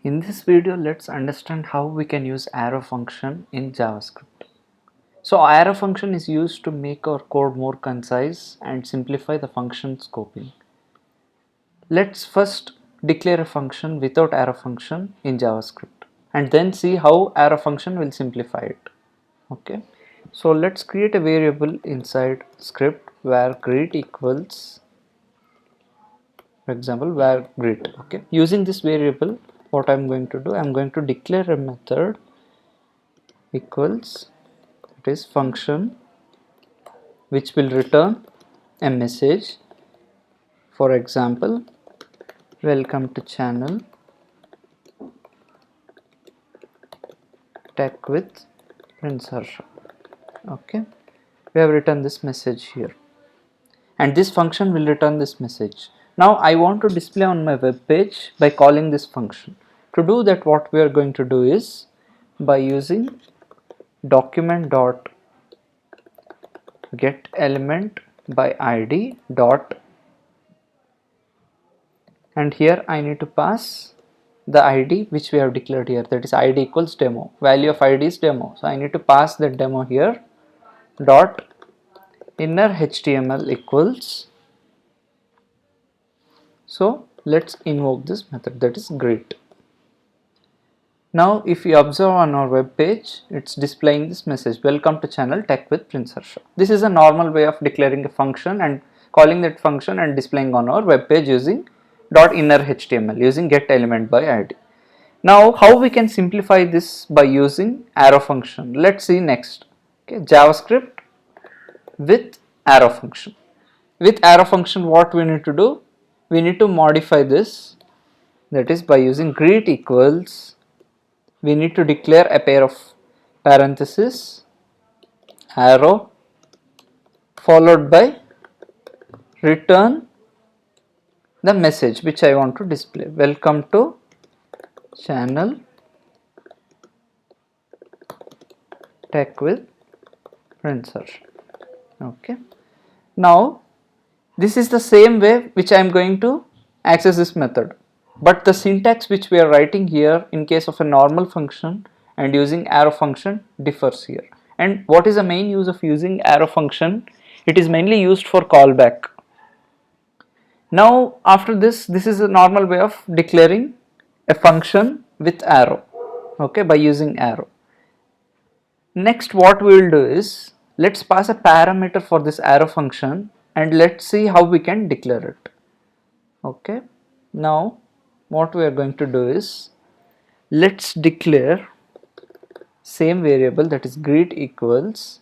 In this video, let's understand how we can use arrow function in JavaScript. So arrow function is used to make our code more concise and simplify the function scoping. Let's first declare a function without arrow function in JavaScript and then see how arrow function will simplify it. Okay. So let's create a variable inside script where greet equals, for example, where greet. Okay. Using this variable, what I'm going to do, I'm going to declare a method equals, it is function, which will return a message. For example, welcome to channel Tech with Prince Harsha. Okay, we have written this message here, and this function will return this message. Now I want to display on my web page by calling this function. To do that, what we are going to do is by using document dot get element by id dot, and here I need to pass the id which we have declared here, that is id equals demo, value of id is demo, so I need to pass that demo here, dot inner html equals, so let's invoke this method, that is greet. Now if you observe on our web page, it's displaying this message, welcome to channel Tech with Prince Harsha. This is a normal way of declaring a function and calling that function and displaying on our web page using .inner HTML, using get element by id. Now how we can simplify this by using arrow function? Let's see next. Okay, JavaScript with arrow function. With arrow function, what we need to do? We need to modify this, that is by using greet equals, we need to declare a pair of parentheses, arrow, followed by return the message which I want to display, welcome to channel Tech with Prince Harsha. Okay. Now this is the same way which I am going to access this method, but the syntax which we are writing here in case of a normal function and using arrow function differs here. And what is the main use of using arrow function? It is mainly used for callback. Now after this is a normal way of declaring a function with arrow, okay, by using arrow. Next what we will do is, let's pass a parameter for this arrow function and let's see how we can declare it. Okay, now what we are going to do is, let's declare same variable, that is greet equals,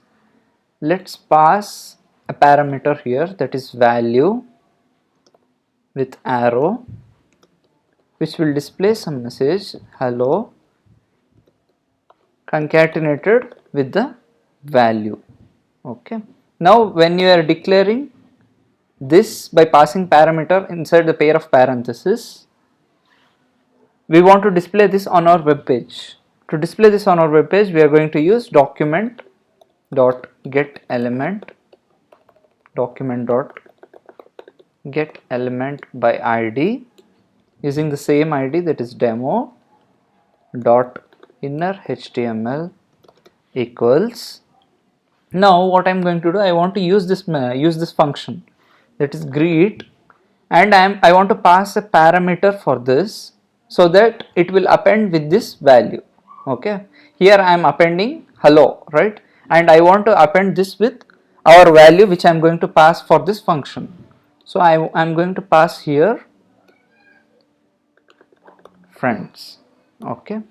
let's pass a parameter here, that is value with arrow, which will display some message, hello, concatenated with the value. Okay, now when you are declaring this by passing parameter inside the pair of parentheses, we want to display this on our web page. To display this on our web page, we are going to use document dot get element, document dot get element by id, using the same id, that is demo dot inner html equals. Now what I'm going to do, I want to use this function, that is greet, and I want to pass a parameter for this so that it will append with this value. Okay, here I am appending hello, right, and I want to append this with our value which I am going to pass for this function. So I am going to pass here friends. Okay,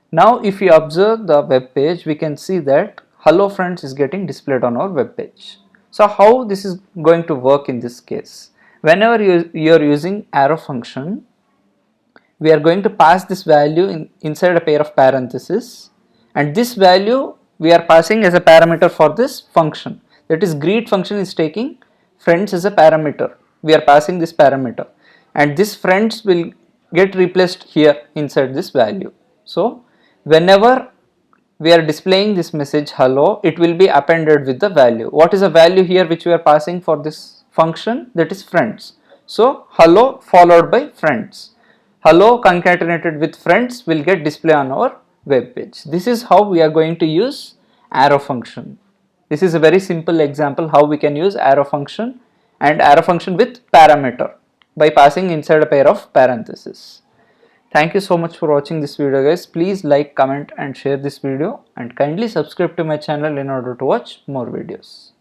now if you observe the web page, we can see that hello friends is getting displayed on our web page. So how this is going to work in this case? Whenever you are using arrow function, we are going to pass this value inside a pair of parentheses, and this value we are passing as a parameter for this function, that is greet function is taking friends as a parameter, we are passing this parameter, and this friends will get replaced here inside this value. So whenever we are displaying this message hello, it will be appended with the value. What is the value here which we are passing for this function? That is friends. So hello followed by friends. hello concatenated with friends will get display on our web page. This is how we are going to use arrow function. This is a very simple example how we can use arrow function and arrow function with parameter by passing inside a pair of parentheses. Thank you so much for watching this video guys. Please like, comment and share this video, and kindly subscribe to my channel in order to watch more videos.